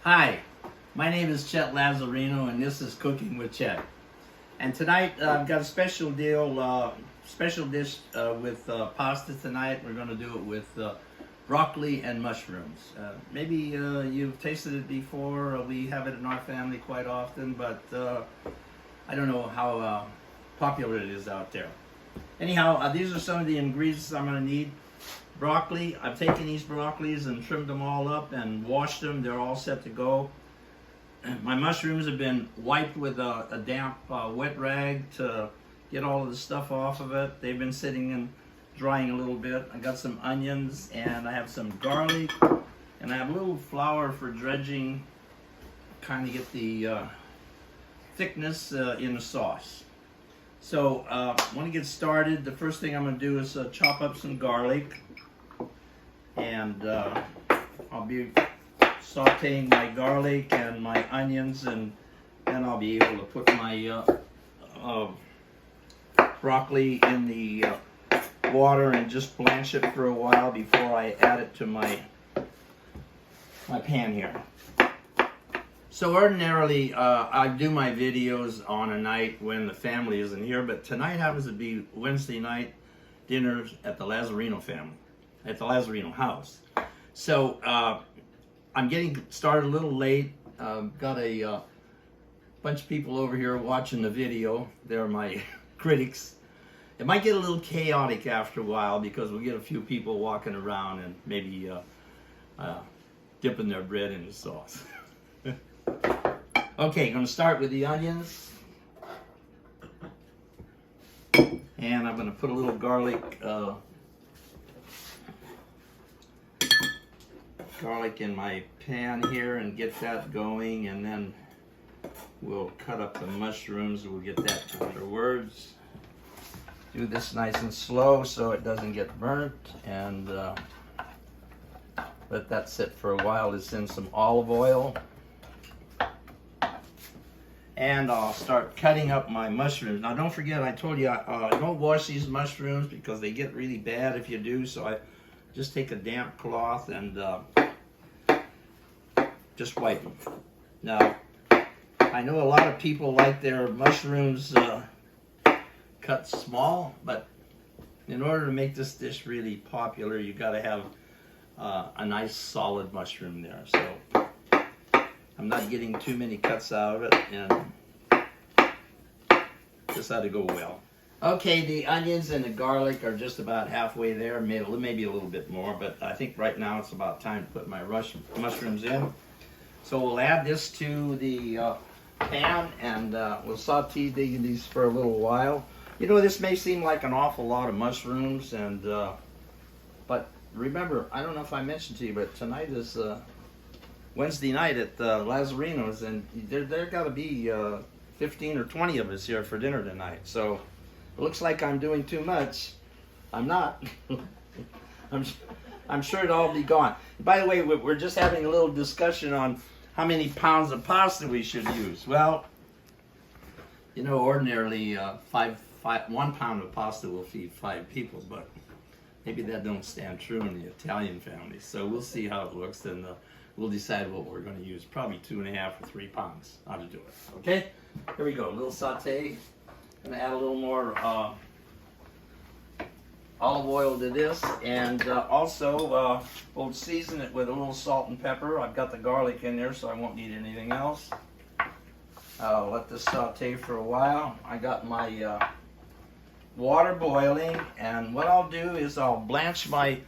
Hi, my name is Chet Lazzarino, and this is Cooking with Chet. And tonight I've got a special dish with pasta tonight. We're going to do it with broccoli and mushrooms. Maybe you've tasted it before. We have it in our family quite often, but I don't know how popular it is out there. Anyhow, these are some of the ingredients I'm going to need. Broccoli, I've taken these broccolis and trimmed them all up and washed them. They're all set to go. My mushrooms have been wiped with a damp wet rag to get all of the stuff off of it. They've been sitting and drying a little bit. I got some onions and I have some garlic and I have a little flour for dredging, kind of get the thickness in the sauce. So when I get started, the first thing I'm going to do is chop up some garlic, and I'll be sauteing my garlic and my onions, and then I'll be able to put my broccoli in the water and just blanch it for a while before I add it to my pan here. So ordinarily, I do my videos on a night when the family isn't here, but tonight happens to be Wednesday night dinners at the Lazzarino family, at the Lazzarino house. So I'm getting started a little late. Got a bunch of people over here watching the video. They're my critics. It might get a little chaotic after a while because we'll get a few people walking around and maybe dipping their bread in the sauce. Okay, I'm going to start with the onions. And I'm going to put a little garlic in my pan here and get that going, and then we'll cut up the mushrooms. We'll get that afterwards. Do this nice and slow so it doesn't get burnt, and let that sit for a while. It's in some olive oil. And I'll start cutting up my mushrooms. Now don't forget, I told you don't wash these mushrooms because they get really bad if you do. So I just take a damp cloth and just wipe them. Now, I know a lot of people like their mushrooms cut small, but in order to make this dish really popular, you got to have a nice solid mushroom there. So I'm not getting too many cuts out of it, and this ought to go well. Okay, the onions and the garlic are just about halfway there, maybe a little bit more, but I think right now it's about time to put my mushrooms in. So we'll add this to the pan, and we'll saute these for a little while. You know, this may seem like an awful lot of mushrooms, and but remember, I don't know if I mentioned to you, but tonight is Wednesday night at Lazzarino's, and there got to be 15 or 20 of us here for dinner tonight. So it looks like I'm doing too much. I'm not. I'm sure it'll all be gone. By the way, we're just having a little discussion on how many pounds of pasta we should use. Well, you know, ordinarily 1 pound of pasta will feed 5 people, but maybe that don't stand true in the Italian family. So we'll see how it looks, and we'll decide what we're going to use. Probably 2.5 or 3 pounds. How to do it. Okay? Here we go. A little saute. I'm going to add a little more olive oil to this, and also we'll season it with a little salt and pepper. I've got the garlic in there, so I won't need anything else. I'll let this saute for a while. I got my water boiling, and what I'll do is I'll blanch my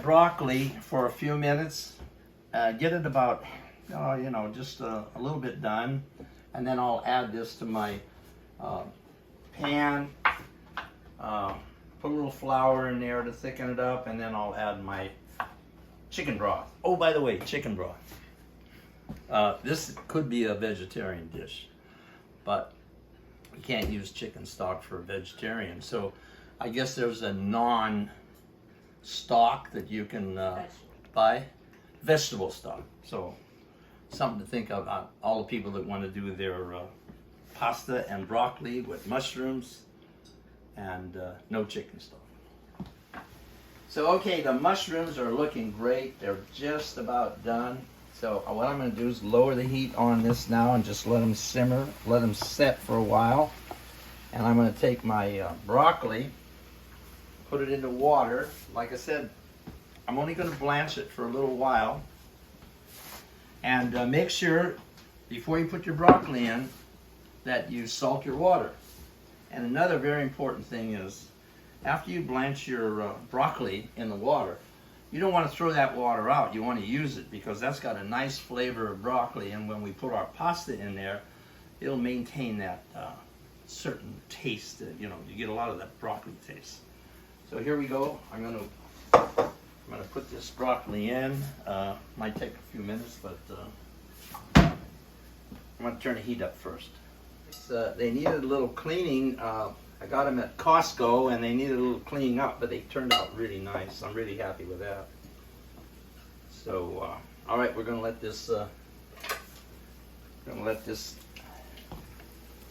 broccoli for a few minutes, get it about, you know, just a little bit done, and then I'll add this to my pan, put a little flour in there to thicken it up, and then I'll add my chicken broth. Oh, by the way, chicken broth. This could be a vegetarian dish, but you can't use chicken stock for a vegetarian, so I guess there's a non-stock that you can buy, vegetable stock. So something to think of, all the people that want to do their pasta and broccoli with mushrooms and no chicken stock. So okay, the mushrooms are looking great. They're just about done. So what I'm going to do is lower the heat on this now and just let them simmer, let them set for a while. And I'm going to take my broccoli, put it into water. Like I said, I'm only going to blanch it for a little while. And make sure, before you put your broccoli in, that you salt your water. And another very important thing is, after you blanch your broccoli in the water, you don't want to throw that water out. You want to use it because that's got a nice flavor of broccoli, and when we put our pasta in there, it'll maintain that certain taste. You know, you get a lot of that broccoli taste. So here we go. I'm gonna put this broccoli in. Might take a few minutes, but I'm gonna turn the heat up first. They needed a little cleaning. I got them at Costco and they needed a little cleaning up, but they turned out really nice. I'm really happy with that. So, all right, we're gonna let this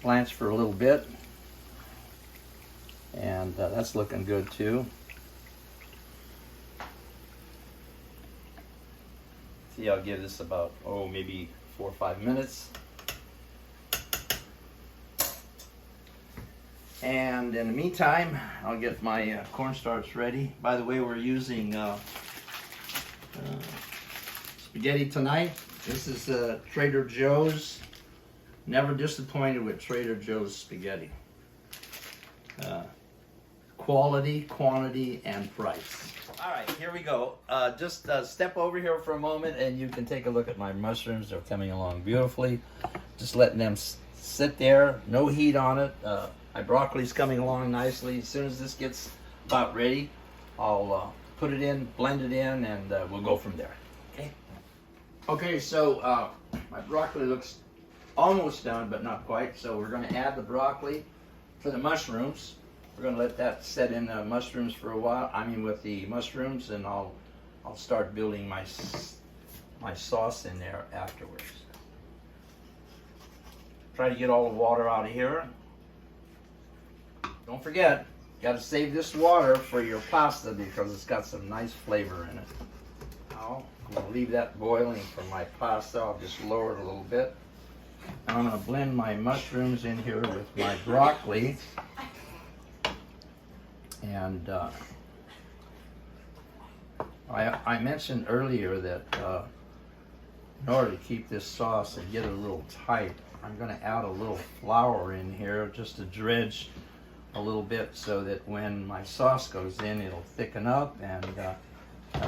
blanch for a little bit, and that's looking good too. See, I'll give this about maybe 4 or 5 minutes. And in the meantime, I'll get my cornstarch ready. By the way, we're using spaghetti tonight. This is Trader Joe's. Never disappointed with Trader Joe's spaghetti. Quality, quantity, and price. All right, here we go. Just step over here for a moment and you can take a look at my mushrooms. They're coming along beautifully. Just letting them sit there, no heat on it. My broccoli's coming along nicely. As soon as this gets about ready, I'll put it in, blend it in, and we'll go from there. Okay. Okay, so my broccoli looks almost done, but not quite. So we're going to add the broccoli to the mushrooms. We're going to let that set in the mushrooms for a while. I mean, with the mushrooms, and I'll start building my sauce in there afterwards. Try to get all the water out of here. Don't forget, you got to save this water for your pasta because it's got some nice flavor in it. Now, I'm going to leave that boiling for my pasta. I'll just lower it a little bit. And I'm going to blend my mushrooms in here with my broccoli. And I mentioned earlier that in order to keep this sauce and get it a little tight, I'm going to add a little flour in here just to dredge a little bit so that when my sauce goes in, it'll thicken up, and that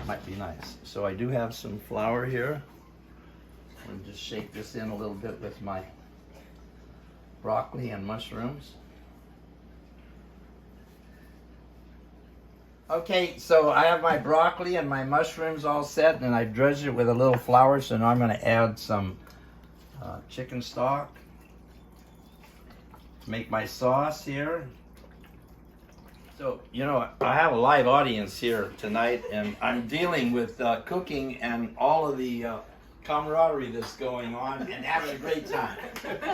might be nice. So I do have some flour here. I'm going to just shake this in a little bit with my broccoli and mushrooms. Okay, so I have my broccoli and my mushrooms all set, and I dredged it with a little flour, so now I'm going to add some chicken stock to make my sauce here. So, you know, I have a live audience here tonight, and I'm dealing with cooking and all of the camaraderie that's going on and having a great time.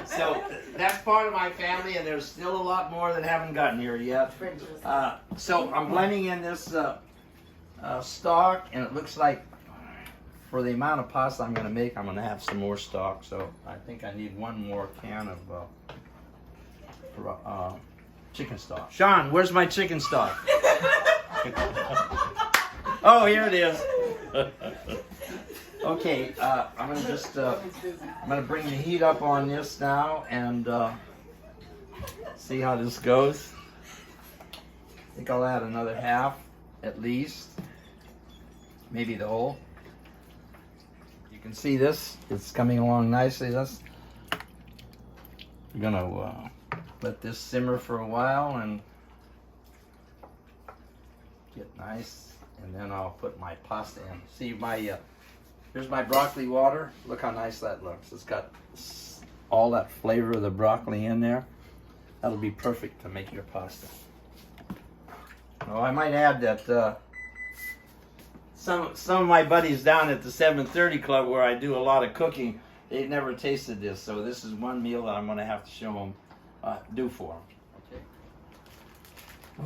So that's part of my family, and there's still a lot more that haven't gotten here yet. So I'm blending in this stock, and it looks like for the amount of pasta I'm going to make, I'm going to have some more stock. So I think I need one more can of chicken stock. Sean, where's my chicken stock? Oh, here it is. Okay, I'm gonna just I'm gonna bring the heat up on this now and see how this goes. I think I'll add another half at least, maybe the whole. You can see this; it's coming along nicely. We're gonna let this simmer for a while and get nice, and then I'll put my pasta in. See my here's my broccoli water. Look how nice that looks. It's got all that flavor of the broccoli in there. That'll be perfect to make your pasta. Oh, I might add that some of my buddies down at the 730 Club, where I do a lot of cooking, they've never tasted this, so this is one meal that I'm going to have to show them, do for them. Okay.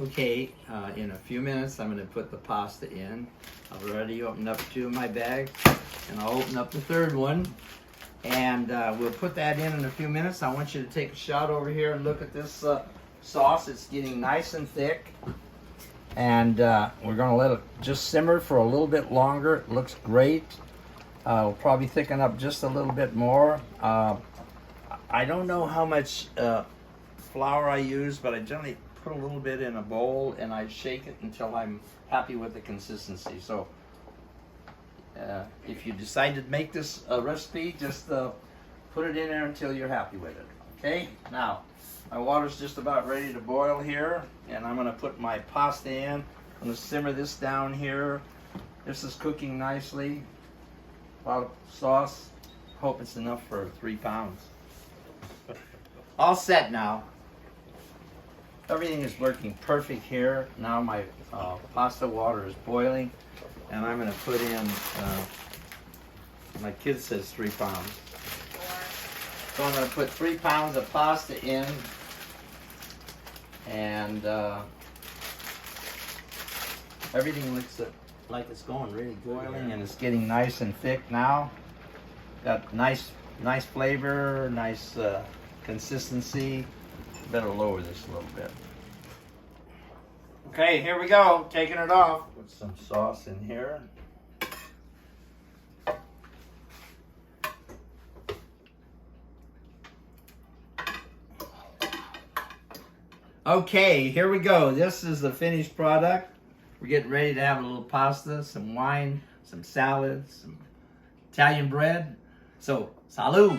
Okay, in a few minutes I'm going to put the pasta in. I've already opened up 2 of my bags, and I'll open up the 3rd one. And we'll put that in a few minutes. I want you to take a shot over here and look at this sauce. It's getting nice and thick. And we're going to let it just simmer for a little bit longer. It looks great. We'll probably thicken up just a little bit more. I don't know how much flour I use, but I generally put a little bit in a bowl and I shake it until I'm happy with the consistency. So if you decide to make this recipe, just put it in there until you're happy with it. Okay, now my water's just about ready to boil here, and I'm going to put my pasta in. I'm going to simmer this down here. This is cooking nicely. A lot of sauce. Hope it's enough for 3 pounds. All set now. Everything is working perfect here. Now my pasta water is boiling, and I'm going to put in, my kid says 3 pounds. So I'm going to put 3 pounds of pasta in, and everything looks like it's going really boiling, and it's getting nice and thick now. Got nice flavor, nice consistency. Better lower this a little bit. Okay, here we go. Taking it off. Put some sauce in here. Okay, here we go. This is the finished product. We're getting ready to have a little pasta, some wine, some salad, some Italian bread. So, salud!